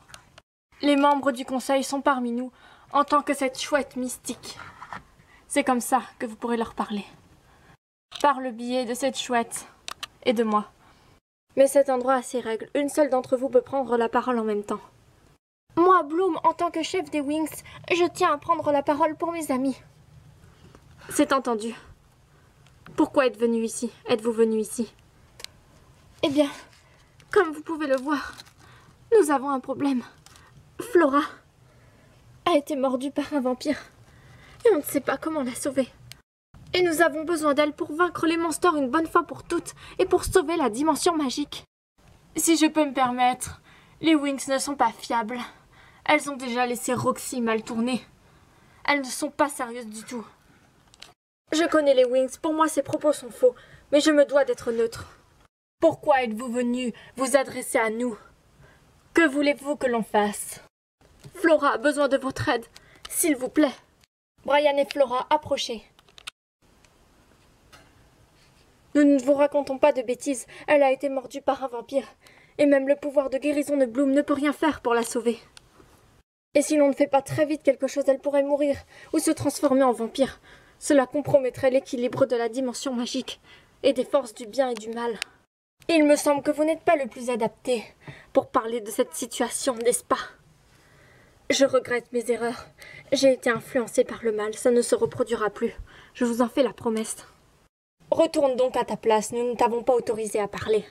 Les membres du conseil sont parmi nous en tant que cette chouette mystique. C'est comme ça que vous pourrez leur parler. Par le biais de cette chouette et de moi. Mais cet endroit a ses règles. Une seule d'entre vous peut prendre la parole en même temps. Moi, Bloom, en tant que chef des Wings, je tiens à prendre la parole pour mes amis. C'est entendu. Pourquoi êtes-vous venu ici? Êtes-vous venu ici? Eh bien, comme vous pouvez le voir, nous avons un problème. Flora a été mordue par un vampire. Et on ne sait pas comment la sauver. Et nous avons besoin d'elle pour vaincre les monstres une bonne fois pour toutes et pour sauver la dimension magique. Si je peux me permettre, les Wings ne sont pas fiables. Elles ont déjà laissé Roxy mal tourner. Elles ne sont pas sérieuses du tout. Je connais les Wings, pour moi ces propos sont faux, mais je me dois d'être neutre. Pourquoi êtes-vous venu vous adresser à nous? Que voulez-vous que l'on fasse? Flora a besoin de votre aide, s'il vous plaît. Brian et Flora, approchez. Nous ne vous racontons pas de bêtises, elle a été mordue par un vampire. Et même le pouvoir de guérison de Bloom ne peut rien faire pour la sauver. Et si l'on ne fait pas très vite quelque chose, elle pourrait mourir ou se transformer en vampire. Cela compromettrait l'équilibre de la dimension magique et des forces du bien et du mal. Il me semble que vous n'êtes pas le plus adapté pour parler de cette situation, n'est-ce pas? Je regrette mes erreurs. J'ai été influencée par le mal, ça ne se reproduira plus. Je vous en fais la promesse. Retourne donc à ta place, nous ne t'avons pas autorisé à parler.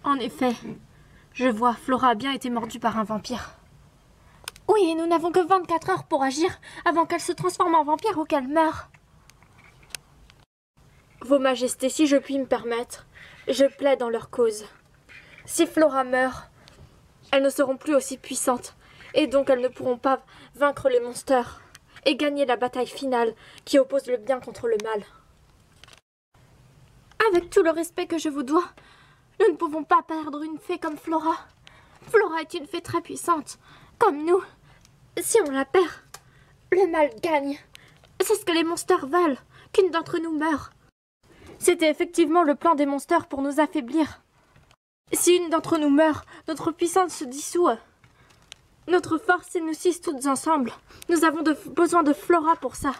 En effet, je vois, Flora a bien été mordue par un vampire. Oui, et nous n'avons que 24 heures pour agir avant qu'elle se transforme en vampire ou qu'elle meure. Vos Majestés, si je puis me permettre, je plaide en leur cause. Si Flora meurt, elles ne seront plus aussi puissantes, et donc elles ne pourront pas vaincre les monstres et gagner la bataille finale qui oppose le bien contre le mal. Avec tout le respect que je vous dois, nous ne pouvons pas perdre une fée comme Flora. Flora est une fée très puissante, comme nous. Si on la perd, le mal gagne. C'est ce que les monstres veulent, qu'une d'entre nous meure. C'était effectivement le plan des monstres pour nous affaiblir. Si une d'entre nous meurt, notre puissance se dissout. Notre force nous six toutes ensemble. Nous avons besoin de Flora pour ça.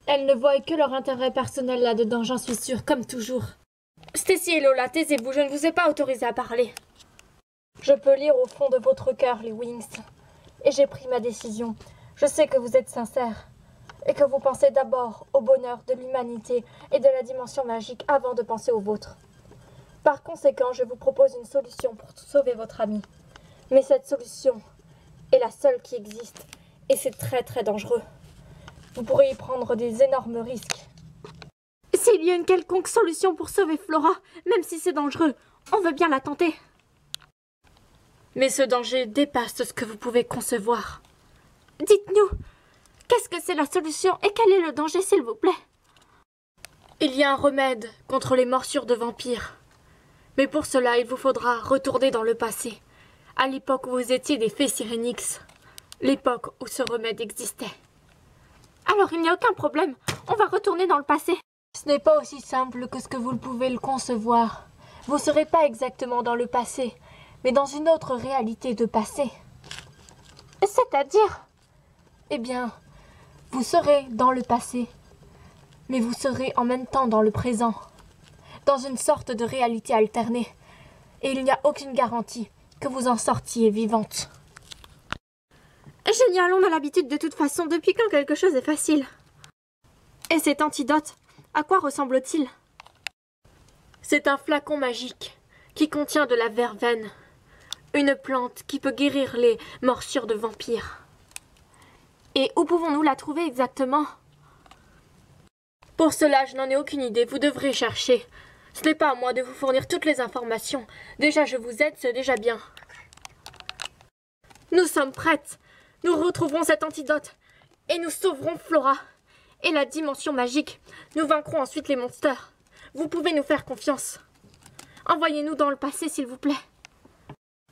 Elles ne voient que leur intérêt personnel là-dedans, j'en suis sûre, comme toujours. Stacy et Lola, taisez-vous, je ne vous ai pas autorisé à parler. Je peux lire au fond de votre cœur, les Wings. Et j'ai pris ma décision. Je sais que vous êtes sincères. Et que vous pensez d'abord au bonheur de l'humanité et de la dimension magique avant de penser au vôtre. Par conséquent, je vous propose une solution pour sauver votre ami. Mais cette solution est la seule qui existe. Et c'est très très dangereux. Vous pourrez y prendre des énormes risques. S'il y a une quelconque solution pour sauver Flora, même si c'est dangereux, on veut bien la tenter. Mais ce danger dépasse ce que vous pouvez concevoir. Dites-nous, qu'est-ce que c'est la solution et quel est le danger, s'il vous plaît? Il y a un remède contre les morsures de vampires. Mais pour cela, il vous faudra retourner dans le passé, à l'époque où vous étiez des fées Syrinx, l'époque où ce remède existait. Alors il n'y a aucun problème, on va retourner dans le passé. Ce n'est pas aussi simple que ce que vous pouvez le concevoir. Vous ne serez pas exactement dans le passé, mais dans une autre réalité de passé. C'est-à-dire? Eh bien, vous serez dans le passé, mais vous serez en même temps dans le présent, dans une sorte de réalité alternée, et il n'y a aucune garantie que vous en sortiez vivante. Génial, on a l'habitude de toute façon, depuis quand quelque chose est facile. Et cet antidote, à quoi ressemble-t-il? C'est un flacon magique qui contient de la verveine, une plante qui peut guérir les morsures de vampires. Et où pouvons-nous la trouver exactement? Pour cela, je n'en ai aucune idée, vous devrez chercher. Ce n'est pas à moi de vous fournir toutes les informations. Déjà, je vous aide, c'est déjà bien. Nous sommes prêtes. Nous retrouverons cet antidote. Et nous sauverons Flora. Et la dimension magique. Nous vaincrons ensuite les monsters. Vous pouvez nous faire confiance. Envoyez-nous dans le passé, s'il vous plaît.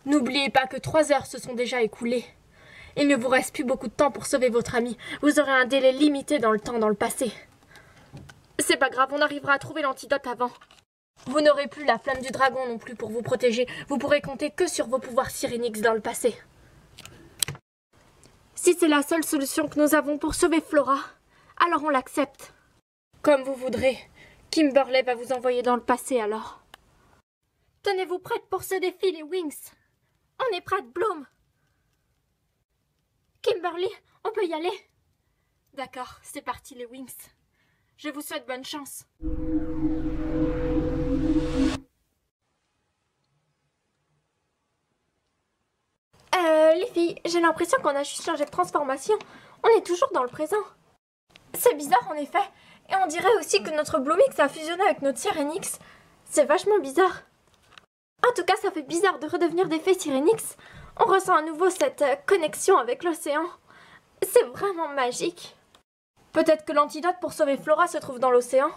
N'oubliez pas que 3 heures se sont déjà écoulées. Il ne vous reste plus beaucoup de temps pour sauver votre ami. Vous aurez un délai limité dans le temps dans le passé. C'est pas grave, on arrivera à trouver l'antidote avant. Vous n'aurez plus la flamme du dragon non plus pour vous protéger. Vous pourrez compter que sur vos pouvoirs Syrinx dans le passé. Si c'est la seule solution que nous avons pour sauver Flora, alors on l'accepte. Comme vous voudrez. Kimberly va vous envoyer dans le passé alors. Tenez-vous prête pour ce défi, les Wings. On est prête, Bloom. Kimberly, on peut y aller? D'accord, c'est parti, les Wings. Je vous souhaite bonne chance. Les filles, j'ai l'impression qu'on a juste changé de transformation. On est toujours dans le présent. C'est bizarre en effet. Et on dirait aussi que notre Bloomix a fusionné avec notre Syrinx. C'est vachement bizarre. En tout cas, ça fait bizarre de redevenir des fées Syrinx. On ressent à nouveau cette connexion avec l'océan. C'est vraiment magique. Peut-être que l'antidote pour sauver Flora se trouve dans l'océan.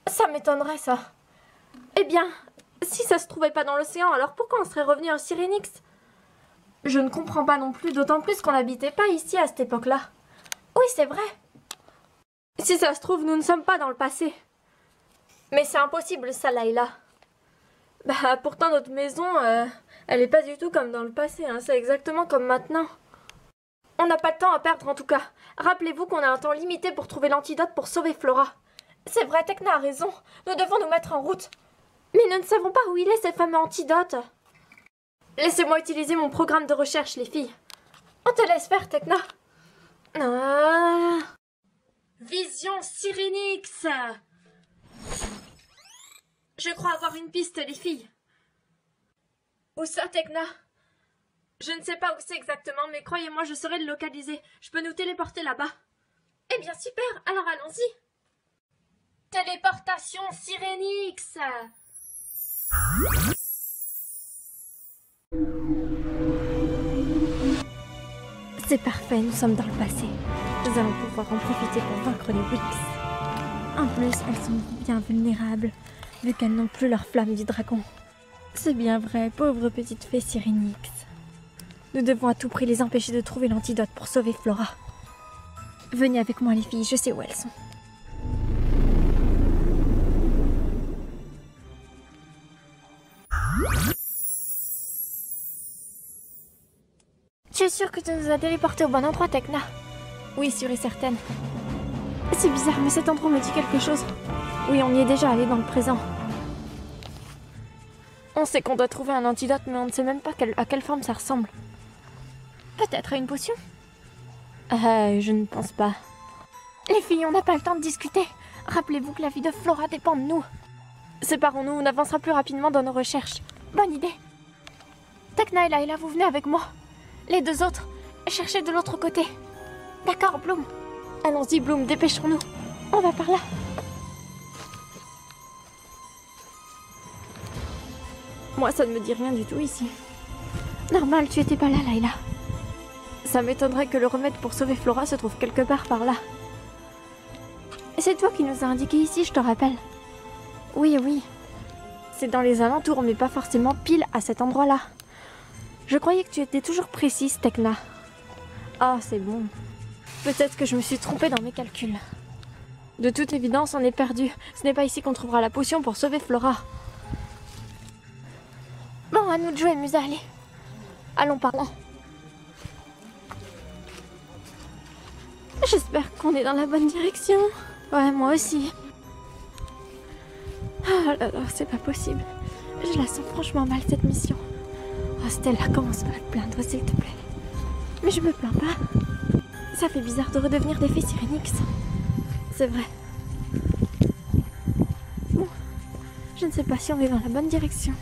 Ça m'étonnerait, ça. Eh bien, si ça se trouvait pas dans l'océan, alors pourquoi on serait revenu en Syrinx? Je ne comprends pas non plus, d'autant plus qu'on n'habitait pas ici à cette époque-là. Oui, c'est vrai. Si ça se trouve, nous ne sommes pas dans le passé. Mais c'est impossible, ça, Layla. Bah, pourtant, notre maison, elle est pas du tout comme dans le passé, hein. C'est exactement comme maintenant. On n'a pas de temps à perdre, en tout cas. Rappelez-vous qu'on a un temps limité pour trouver l'antidote pour sauver Flora. C'est vrai, Tecna a raison. Nous devons nous mettre en route. Mais nous ne savons pas où il est, ce fameux antidote. Laissez-moi utiliser mon programme de recherche, les filles. On te laisse faire, Tecna. Ah. Vision Syrinx. Je crois avoir une piste, les filles. Où ça, Tecna? Je ne sais pas où c'est exactement, mais croyez-moi, je saurai le localiser. Je peux nous téléporter là-bas. Eh bien, super. Alors, allons-y. Téléportation Syrinx. C'est parfait, nous sommes dans le passé. Nous allons pouvoir en profiter pour vaincre les Wix. En plus, elles sont bien vulnérables, vu qu'elles n'ont plus leur flamme du dragon. C'est bien vrai, pauvre petite fée Syrinx. Nous devons à tout prix les empêcher de trouver l'antidote pour sauver Flora. Venez avec moi, les filles, je sais où elles sont. Je suis sûre que tu nous as téléportés au bon endroit, Tecna. Oui, sûre et certaine. C'est bizarre, mais cet endroit me dit quelque chose. Oui, on y est déjà allé dans le présent. On On sait qu'on doit trouver un antidote, mais on ne sait même pas à quelle forme ça ressemble. Peut-être à une potion? Je ne pense pas. Les filles, on n'a pas le temps de discuter. Rappelez-vous que la vie de Flora dépend de nous. Séparons-nous, on avancera plus rapidement dans nos recherches. Bonne idée. Tekna et Layla, vous venez avec moi. Les deux autres, cherchez de l'autre côté. D'accord, Bloom. Allons-y, Bloom, dépêchons-nous. On va par là. Moi, ça ne me dit rien du tout ici. Normal, tu étais pas là, Layla. Ça m'étonnerait que le remède pour sauver Flora se trouve quelque part par là. C'est toi qui nous as indiqué ici, je te rappelle. Oui, oui. C'est dans les alentours, mais pas forcément pile à cet endroit-là. Je croyais que tu étais toujours précise, Tekna. Ah, c'est bon. Peut-être que je me suis trompée dans mes calculs. De toute évidence, on est perdu. Ce n'est pas ici qu'on trouvera la potion pour sauver Flora. Bon, à nous de jouer, Musa, allez. Allons par là. J'espère qu'on est dans la bonne direction. Ouais, moi aussi. Oh là là, c'est pas possible. Je la sens franchement mal, cette mission. Oh, Stella, commence pas à te plaindre, s'il te plaît. Mais je me plains pas. Ça fait bizarre de redevenir des filles Sirenix. C'est vrai. Bon, je ne sais pas si on est dans la bonne direction.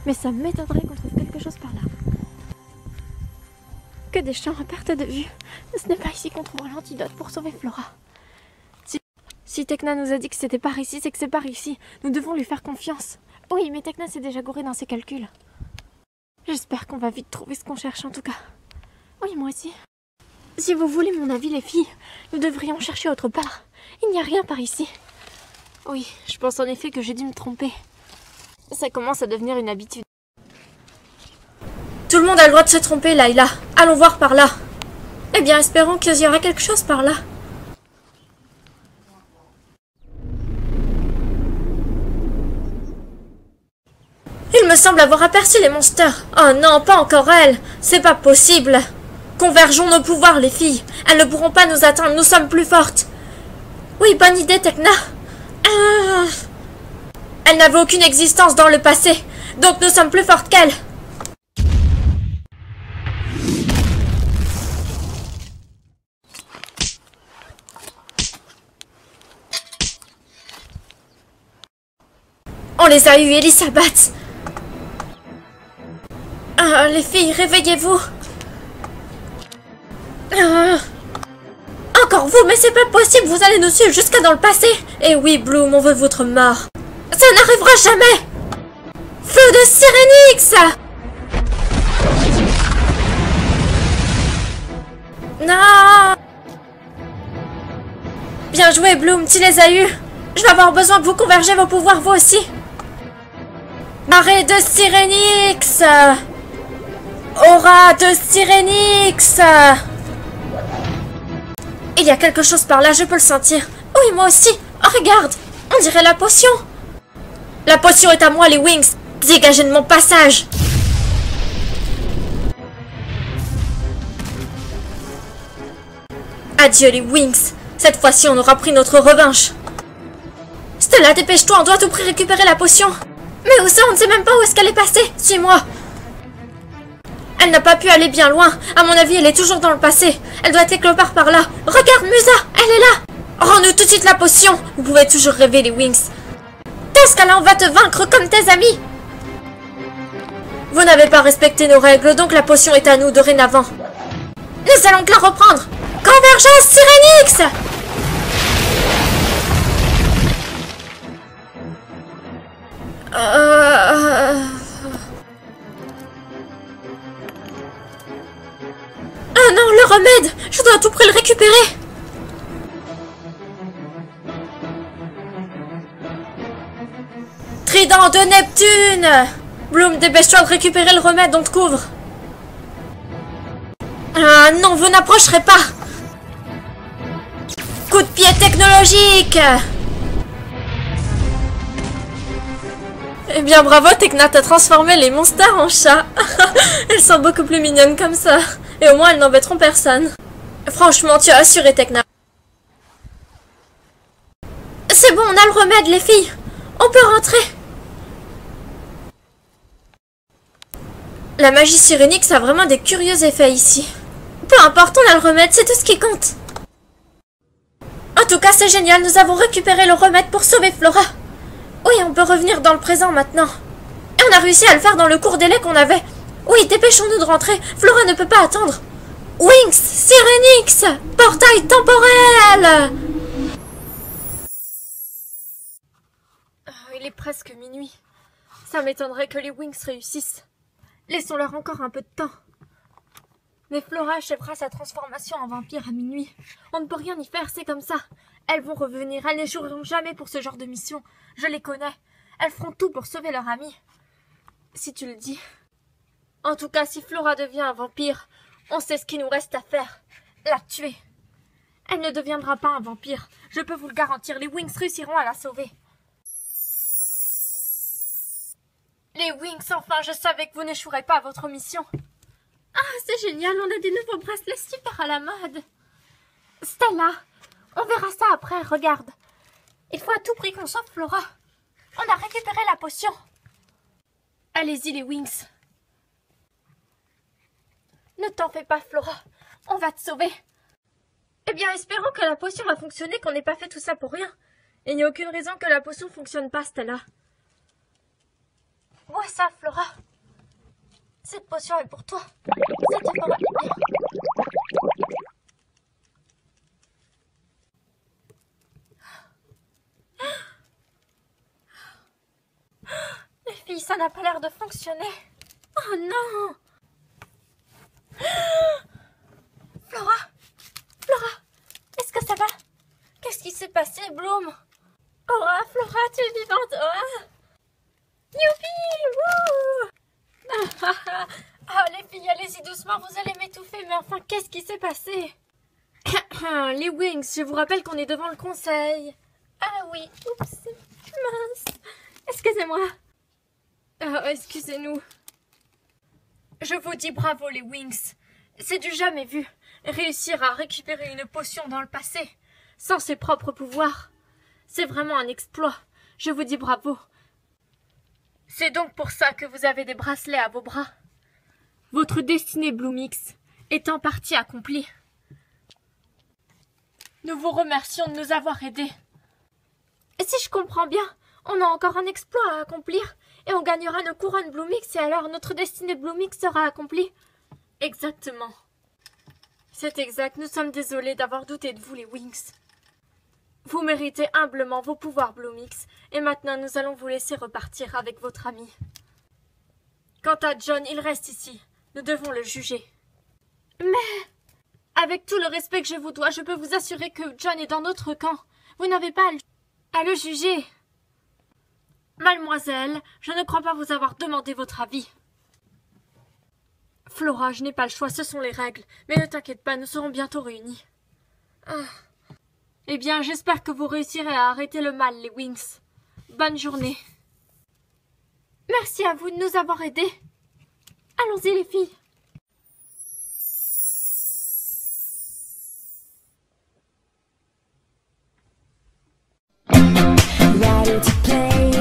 Mais ça m'étonnerait qu'on trouve quelque chose par là. Que des champs à perte de vue. Ce n'est pas ici qu'on trouvera l'antidote pour sauver Flora. Si Tekna nous a dit que c'était par ici, c'est que c'est par ici. Nous devons lui faire confiance. Oui, mais Tekna s'est déjà gouré dans ses calculs. J'espère qu'on va vite trouver ce qu'on cherche en tout cas. Oui, moi aussi. Si vous voulez mon avis, les filles, nous devrions chercher autre part. Il n'y a rien par ici. Oui, je pense en effet que j'ai dû me tromper. Ça commence à devenir une habitude. Tout le monde a le droit de se tromper, Layla. Allons voir par là. Eh bien, espérons qu'il y aura quelque chose par là. Il me semble avoir aperçu les monsters. Oh non, pas encore elles. C'est pas possible. Convergeons nos pouvoirs, les filles. Elles ne pourront pas nous atteindre, nous sommes plus fortes. Oui, bonne idée, Tekna. Elles n'avaient aucune existence dans le passé, donc nous sommes plus fortes qu'elles. On les a eus, Elisabeth. Les filles, réveillez-vous. Encore vous, mais c'est pas possible, vous allez nous suivre jusqu'à dans le passé. Et oui, Bloom, on veut votre mort. Ça n'arrivera jamais. Feu de Sirenix. Non. Bien joué, Bloom, tu les as eus. Je vais avoir besoin que vous convergez vos pouvoirs, vous aussi. Marée de Sirenix. Aura de Sirenix. Il y a quelque chose par là, je peux le sentir. Oui, moi aussi. Oh, regarde, on dirait la potion. La potion est à moi, les Wings. Dégagez de mon passage. Adieu, les Wings. Cette fois-ci, on aura pris notre revanche. Stella, dépêche-toi, on doit à tout prix récupérer la potion. Mais où ça? On ne sait même pas où est-ce qu'elle est passée. Suis-moi. Elle n'a pas pu aller bien loin. À mon avis, elle est toujours dans le passé. Elle doit être quelque part par là. Regarde, Musa, elle est là. Rends-nous tout de suite la potion. Vous pouvez toujours rêver, les Wings. Dans ce cas-là, on va te vaincre comme tes amis. Vous n'avez pas respecté nos règles, donc la potion est à nous dorénavant. Nous allons te la reprendre. Convergence Sirenix. Ah non, le remède! Je dois à tout prix le récupérer! Trident de Neptune! Bloom, dépêche-toi de récupérer le remède, on te couvre! Ah non, vous n'approcherez pas! Coup de pied technologique! Eh bien, bravo, Tekna, t'as transformé les monsters en chats. Elles sont beaucoup plus mignonnes comme ça. Et au moins, elles n'embêteront personne. Franchement, tu as assuré, Tekna. C'est bon, on a le remède, les filles. On peut rentrer. La magie Sirenix a vraiment des curieux effets ici. Peu importe, on a le remède, c'est tout ce qui compte. En tout cas, c'est génial, nous avons récupéré le remède pour sauver Flora. Oui, on peut revenir dans le présent maintenant. Et on a réussi à le faire dans le court délai qu'on avait. Oui, dépêchons-nous de rentrer, Flora ne peut pas attendre. Wings, Sirenix, portail temporel. Il est presque minuit. Ça m'étonnerait que les Wings réussissent. Laissons-leur encore un peu de temps. Mais Flora achèvera sa transformation en vampire à minuit. On ne peut rien y faire, c'est comme ça. Elles vont revenir, elles n'échoueront jamais pour ce genre de mission. Je les connais. Elles feront tout pour sauver leur amie. Si tu le dis. En tout cas, si Flora devient un vampire, on sait ce qu'il nous reste à faire. La tuer. Elle ne deviendra pas un vampire. Je peux vous le garantir, les Wings réussiront à la sauver. Les Wings, enfin, je savais que vous n'échouerez pas à votre mission. Ah, c'est génial, on a des nouveaux bracelets super à la mode. Stella, on verra ça après, regarde. Il faut à tout prix qu'on sauve Flora. On a récupéré la potion. Allez-y, les Wings. Ne t'en fais pas, Flora. On va te sauver. Eh bien, espérons que la potion va fonctionner, qu'on n'ait pas fait tout ça pour rien. Il n'y a aucune raison que la potion fonctionne pas, Stella. Où est ça, Flora? Cette potion est pour toi. Ça te fera du bien. Les filles, ça n'a pas l'air de fonctionner. Oh non! Flora! Flora! Est-ce que ça va? Qu'est-ce qui s'est passé, Bloom? Oh, Flora, tu es vivante! Oh. Youpi! Wouh! Ah, les filles, allez-y doucement, vous allez m'étouffer, mais enfin, qu'est-ce qui s'est passé? Les Wings, je vous rappelle qu'on est devant le conseil. Ah oui, oups, mince. Excusez-moi. Excusez-nous. Je vous dis bravo, les Wings. C'est du jamais vu. Réussir à récupérer une potion dans le passé, sans ses propres pouvoirs. C'est vraiment un exploit. Je vous dis bravo. C'est donc pour ça que vous avez des bracelets à vos bras. Votre destinée, Bloomix, est en partie accomplie. Nous vous remercions de nous avoir aidés. Et si je comprends bien, on a encore un exploit à accomplir, et on gagnera nos couronnes Bloomix, et alors notre destinée Bloomix sera accomplie. Exactement. C'est exact, nous sommes désolés d'avoir douté de vous, les Wings. Vous méritez humblement vos pouvoirs, Bloomix, et maintenant nous allons vous laisser repartir avec votre ami. Quant à John, il reste ici. Nous devons le juger. Mais, avec tout le respect que je vous dois, je peux vous assurer que John est dans notre camp. Vous n'avez pas à le juger. Mademoiselle, je ne crois pas vous avoir demandé votre avis. Flora, je n'ai pas le choix, ce sont les règles. Mais ne t'inquiète pas, nous serons bientôt réunis. Eh bien, j'espère que vous réussirez à arrêter le mal, les Wings. Bonne journée. Merci à vous de nous avoir aidés. Allons-y, les filles. Ready to play.